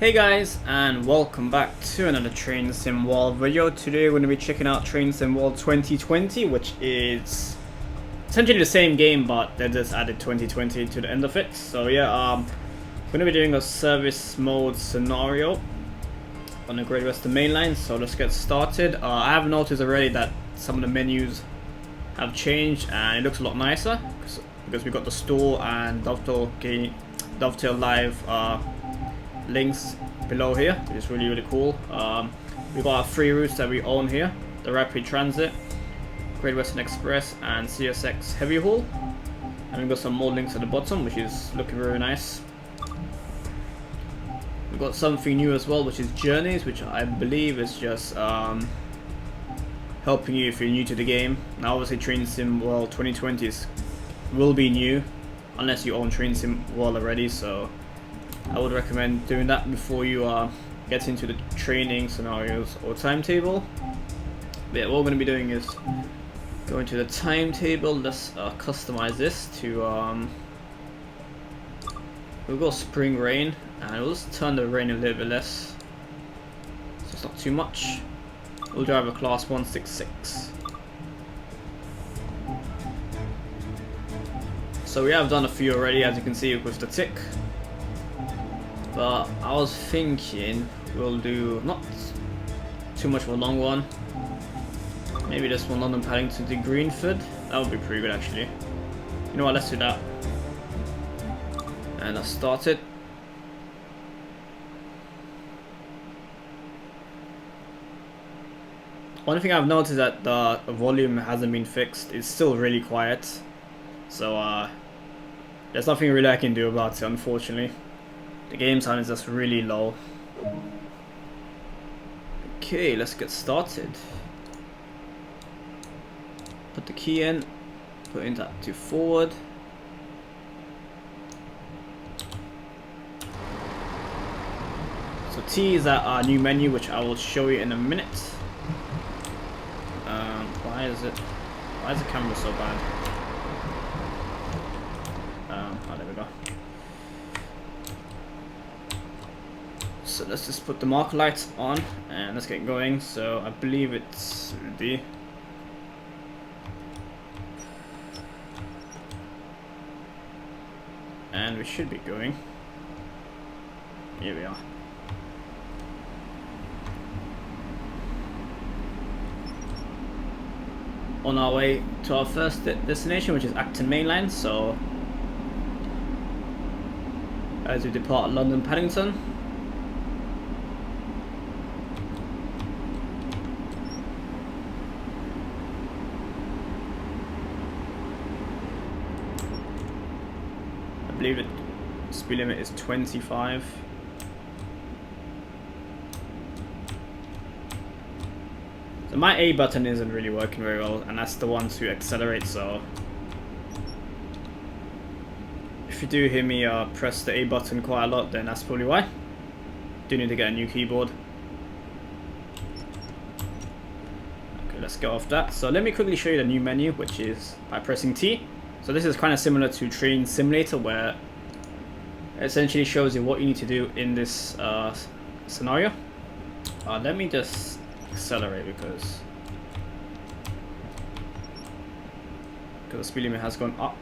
Hey guys, and welcome back to another Train Sim World video. Today we're going to be checking out Train Sim World 2020, which is essentially the same game, but they just added 2020 to the end of it. So yeah, we're going to be doing a service mode scenario on the Great Western Main Line. So let's get started. I have noticed already that some of the menus have changed and it looks a lot nicer because we got the store and Dovetail Live links below here, which is really cool. We've got our three routes that we own here: the Rapid Transit, Great Western Express, and CSX Heavy Haul. And we've got some more links at the bottom, which is looking very nice. We've got something new as well, which is Journeys, which I believe is just helping you if you're new to the game. Now obviously Train Sim World 2020 will be new, unless you own Train Sim World already, so I would recommend doing that before you get into the training scenarios or timetable. But yeah, what we're going to be doing is go into the timetable. Let's customize this to we'll go spring rain, and we'll just turn the rain a little bit less so it's not too much. We'll drive a class 166. So we have done a few already, as you can see with the tick. But I was thinking we'll do not too much of a long one. Maybe this one, London Paddington To Greenford. That would be pretty good actually. You know what, let's do that. And let's start it. One thing I've noticed is that the volume hasn't been fixed. It's still really quiet. So there's nothing really I can do about it, unfortunately. The game sound is just really low. Okay, let's get started. Put the key in, put in that to forward. So T is our new menu, which I will show you in a minute. Why is the camera so bad? Oh, there we go. So let's just put the marker lights on and let's get going. So I believe it's D. And we should be going. Here we are. On our way to our first destination, which is Acton Mainline. So as we depart London Paddington, I believe it speed limit is 25. So my A button isn't really working very well, and that's the one to accelerate. So if you do hear me press the A button quite a lot, then that's probably why. Do need to get a new keyboard. Okay, let's get off that. So let me quickly show you the new menu, which is by pressing T. So this is kind of similar to Train Simulator, where it essentially shows you what you need to do in this scenario. Let me just accelerate because the speed limit has gone up.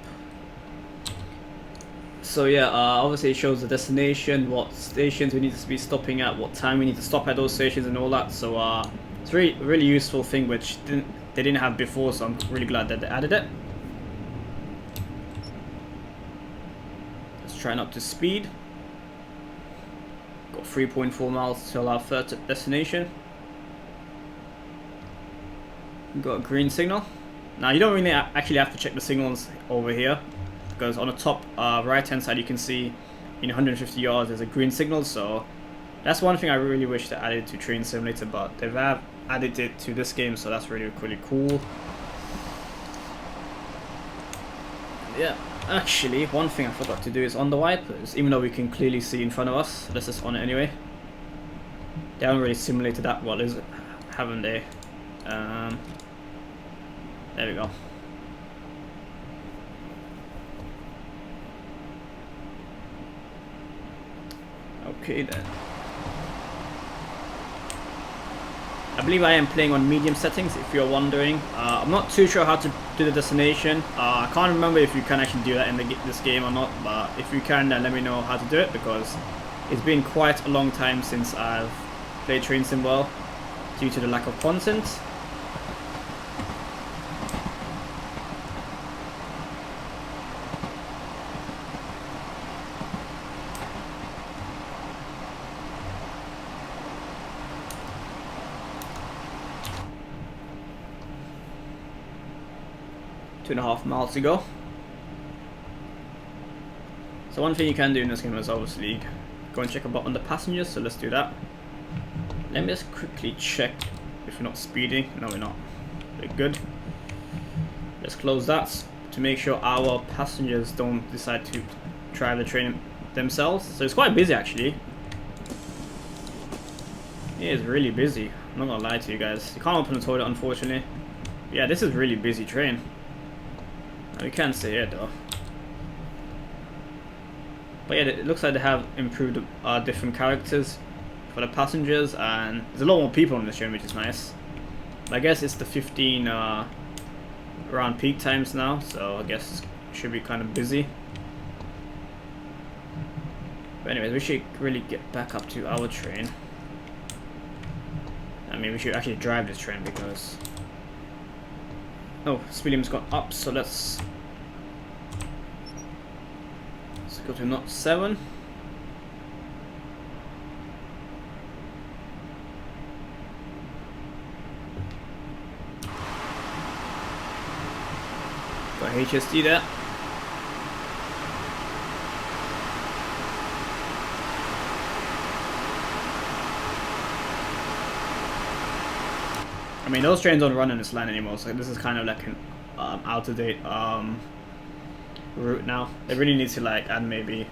So yeah, obviously it shows the destination, what stations we need to be stopping at, what time we need to stop at those stations and all that. So it's really useful thing which they didn't have before, so I'm really glad that they added it. Trying up to speed. Got 3.4 miles till our third destination. Got a green signal. Now you don't really actually have to check the signals over here, because on the top right hand side you can see in 150 yards there's a green signal. So that's one thing I really wish they added to Train Simulator, but they've added it to this game, so that's really cool. Yeah. Actually, one thing I forgot to do is on the wipers, even though we can clearly see in front of us. Let's just on it anyway. They haven't really simulated that well, haven't they? There we go. Okay then. I believe I am playing on medium settings, if you're wondering. I'm not too sure how to do the destination. I can't remember if you can actually do that in this game or not, but if you can, then let me know how to do it, because it's been quite a long time since I've played Train Sim World due to the lack of content. Two and a half miles to go. So one thing you can do in this game is obviously go and check about on the passengers, so let's do that. Let me just quickly check if we're not speeding. No, we're not. We're good. Let's close that to make sure our passengers don't decide to drive the train themselves. So it's quite busy actually. It is really busy. I'm not gonna lie to you guys. You can't open the toilet unfortunately. Yeah, this is really busy train. We can't stay here though. But yeah, it looks like they have improved different characters for the passengers, and there's a lot more people on the train, which is nice. I guess it's the 15 around peak times now, so I guess it should be kind of busy. But anyways, we should really get back up to our train. I mean, we should actually drive this train because... Oh, speed limit's gone up, so let's go to knot 7. Got HST there. I mean, those trains don't run on this line anymore, so this is kind of like an out-of-date route now. They really need to like add maybe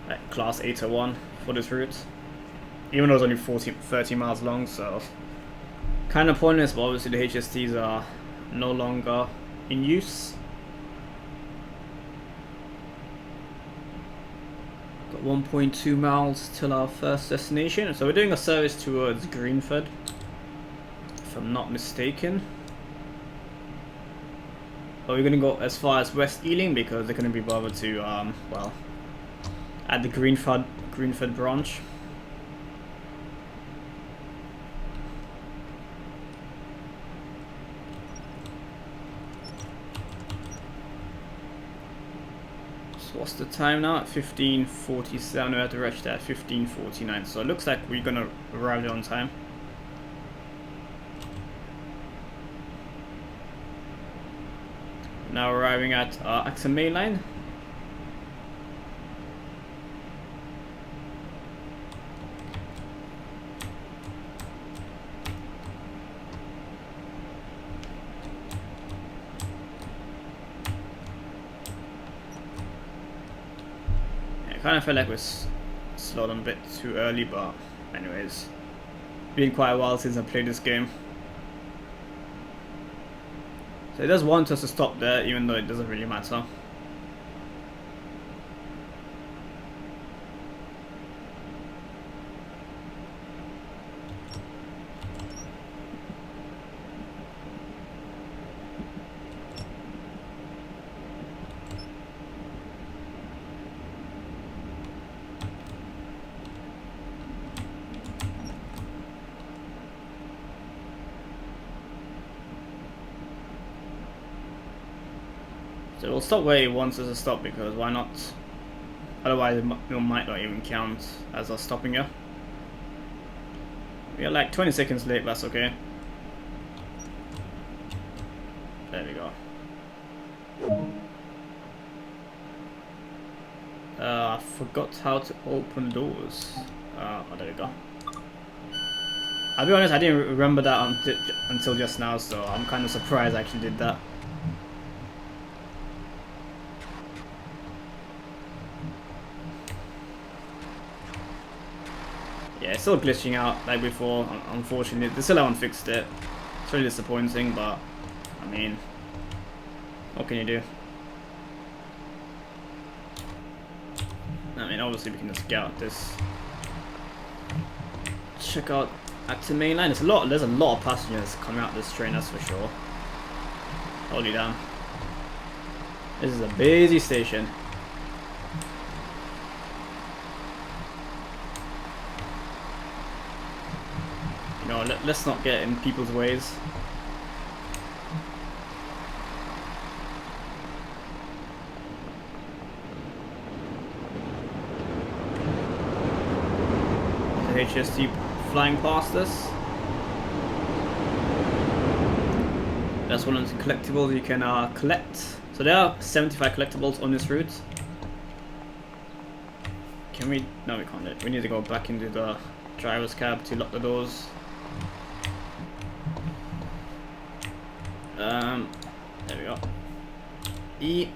like class 801 for this route, even though it's only 30 miles long, so kind of pointless. But obviously the HSTs are no longer in use. Got 1.2 miles till our first destination, so we're doing a service towards Greenford, if I'm not mistaken. But we're gonna go as far as West Ealing because they're gonna be bothered to well, at the Greenford branch. So what's the time now? At 15:47. We have to rush there at 15:49. So it looks like we're gonna arrive there on time. Now arriving at Axon Main Line. Yeah, I kind of felt like we're slowed on a bit too early, but anyways, been quite a while since I played this game. So it does want us to stop there, even though it doesn't really matter. So we'll stop where he wants us to stop, because why not? Otherwise it might not even count as us stopping here. We are like 20 seconds late, that's okay. There we go. I forgot how to open doors. Oh, there we go. I'll be honest, I didn't remember that until just now, so I'm kind of surprised I actually did that. Yeah, it's still glitching out like before, unfortunately. They still haven't fixed it. It's really disappointing, but I mean, what can you do? I mean, obviously we can just get out this. Check out Acton main line. There's a lot of passengers coming out this train, that's for sure. Holy damn. This is a busy station. You know, let's not get in people's ways. The HST flying past us. That's one of the collectibles you can collect. So there are 75 collectibles on this route. Can we? No, we can't. We need to go back into the driver's cab to lock the doors. There we go. E.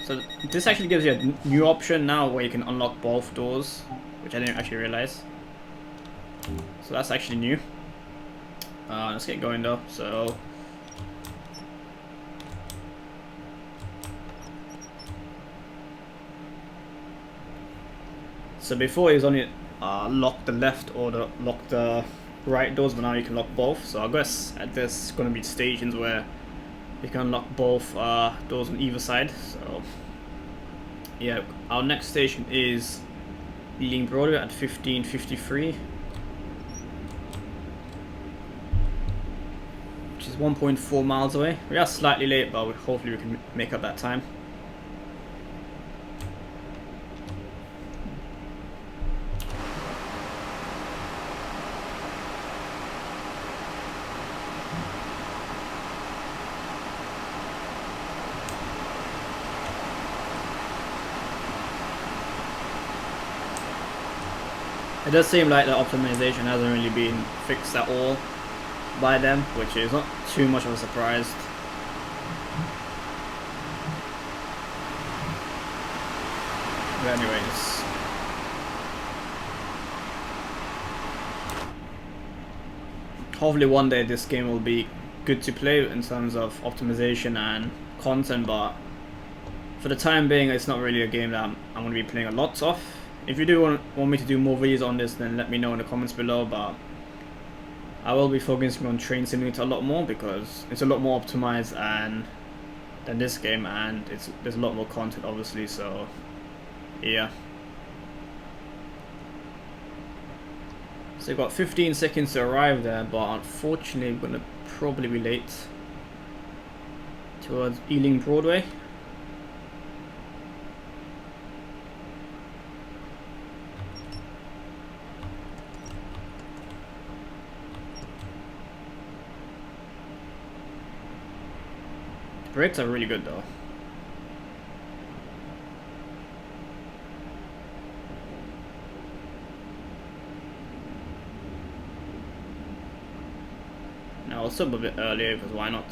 So this actually gives you a new option now where you can unlock both doors, which I didn't actually realize. So that's actually new. Let's get going though. So before it was only lock the left or lock the right doors, but now you can lock both. So I guess there's going to be stations where you can unlock both doors on either side. So yeah, our next station is Ealing Broadway at 15:53. Which is 1.4 miles away. We are slightly late, but hopefully we can make up that time. It does seem like the optimization hasn't really been fixed at all by them, which is not too much of a surprise. But anyways, hopefully one day this game will be good to play in terms of optimization and content, but for the time being it's not really a game that I'm going to be playing a lot of. If you do want me to do more videos on this, then let me know in the comments below, but I will be focusing on Train Simulator a lot more because it's a lot more optimized than this game, and there's a lot more content obviously, so yeah. So we've got 15 seconds to arrive there, but unfortunately we're going to probably be late towards Ealing Broadway. Brakes are really good though. Now I'll sub a bit earlier because why not?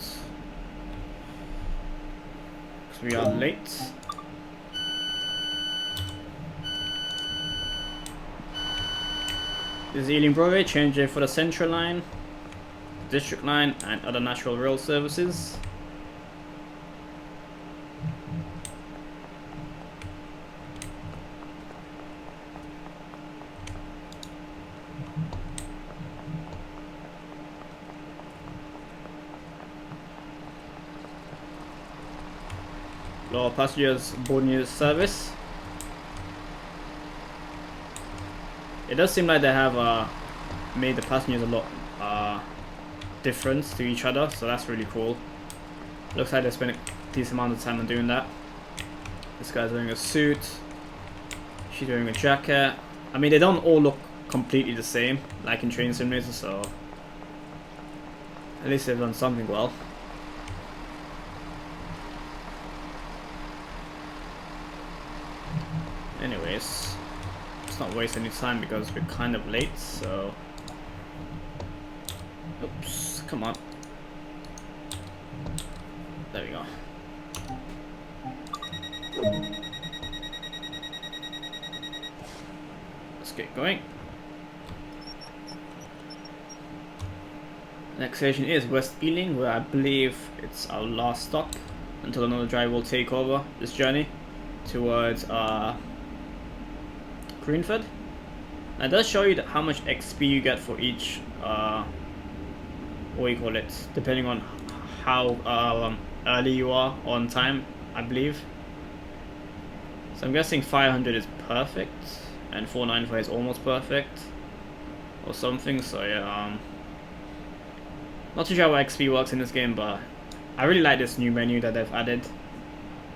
Because we are late. This is Ealing Broadway, change it for the Central Line, District Line and other natural rail services. A lot of passengers boarding this service. It does seem like they have made the passengers a lot different to each other, so that's really cool. Looks like they spent a decent amount of time on doing that. This guy's wearing a suit. She's wearing a jacket. I mean, they don't all look completely the same, like in Train Simulator, so at least they've done something well. Anyways, let's not waste any time because we're kind of late, so... Oops, come on. There we go. Let's get going. Next station is West Ealing, where I believe it's our last stop until another driver will take over this journey towards Greenford. And it does show you how much XP you get for each, what do you call it, depending on how early you are on time, I believe. So I'm guessing 500 is perfect, and 495 is almost perfect, or something. So yeah, not too sure how XP works in this game, but I really like this new menu that they've added.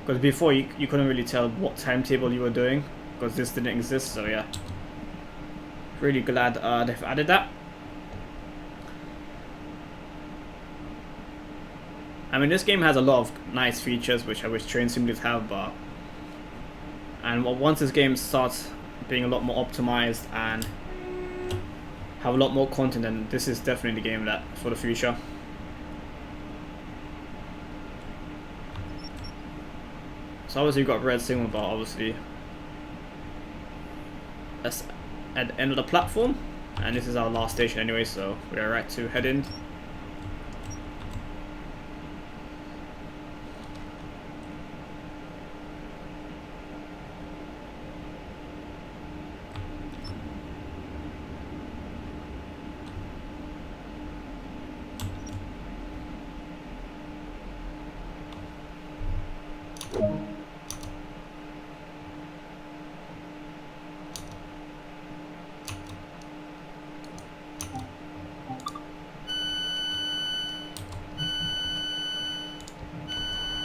Because before you couldn't really tell what timetable you were doing, because this didn't exist. So yeah, really glad they've added that. I mean, this game has a lot of nice features which I wish train simulators have, but once this game starts being a lot more optimized and have a lot more content, then this is definitely the game that for the future. So obviously we've got red signal bar, obviously. That's at the end of the platform, and this is our last station anyway, so we are right to head in.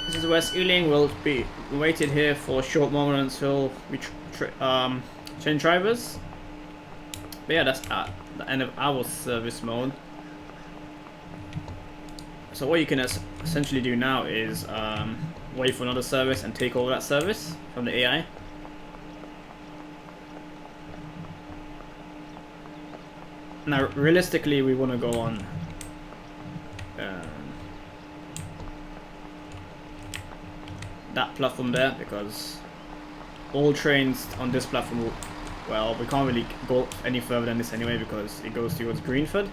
This is West Ealing. We'll be waited here for a short moment until we change drivers. But yeah, that's at the end of our service mode. So what you can essentially do now is wait for another service and take over that service from the AI. Now, realistically, we want to go on that platform there, because all trains on this platform will, well, we can't really go any further than this anyway because it goes towards Greenford.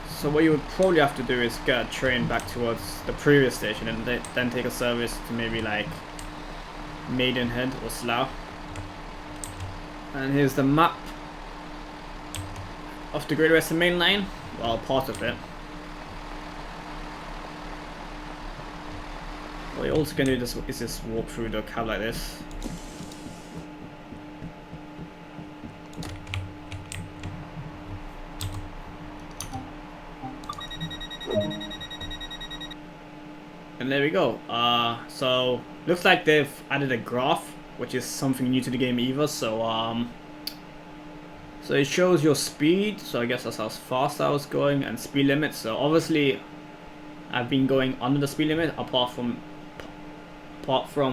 So what you would probably have to do is get a train back towards the previous station and then take a service to maybe like Maidenhead or Slough. And here's the map of the Great Western Main Line, well, part of it. What you also can do is just walk through the cab like this. And there we go. So looks like they've added a graph, which is something new to the game either. So it shows your speed, so I guess that's how fast I was going, and speed limit. So obviously I've been going under the speed limit, apart from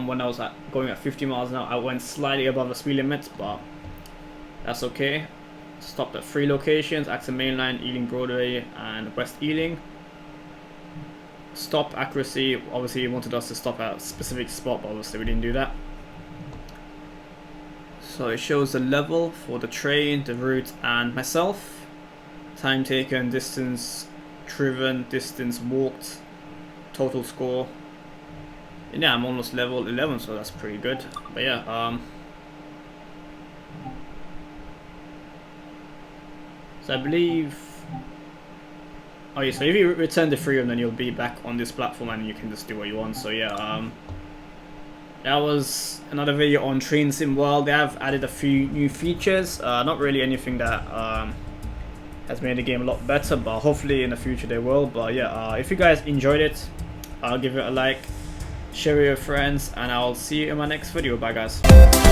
when I was going at 50 miles an hour. I went slightly above the speed limit, but that's okay. Stopped at 3 locations: Acton Main Line, Ealing Broadway, and West Ealing. Stop accuracy, obviously you wanted us to stop at a specific spot, but obviously we didn't do that. So it shows the level for the train, the route, and myself. Time taken, distance driven, distance walked, total score. And yeah, I'm almost level 11, so that's pretty good. But yeah, so I believe, oh yeah, so if you return the freedom, then you'll be back on this platform and you can just do what you want. So yeah, that was another video on Train Sim World. They have added a few new features, not really anything that has made the game a lot better, but hopefully in the future they will. But yeah, if you guys enjoyed it, give it a like, share with your friends, and I'll see you in my next video. Bye guys.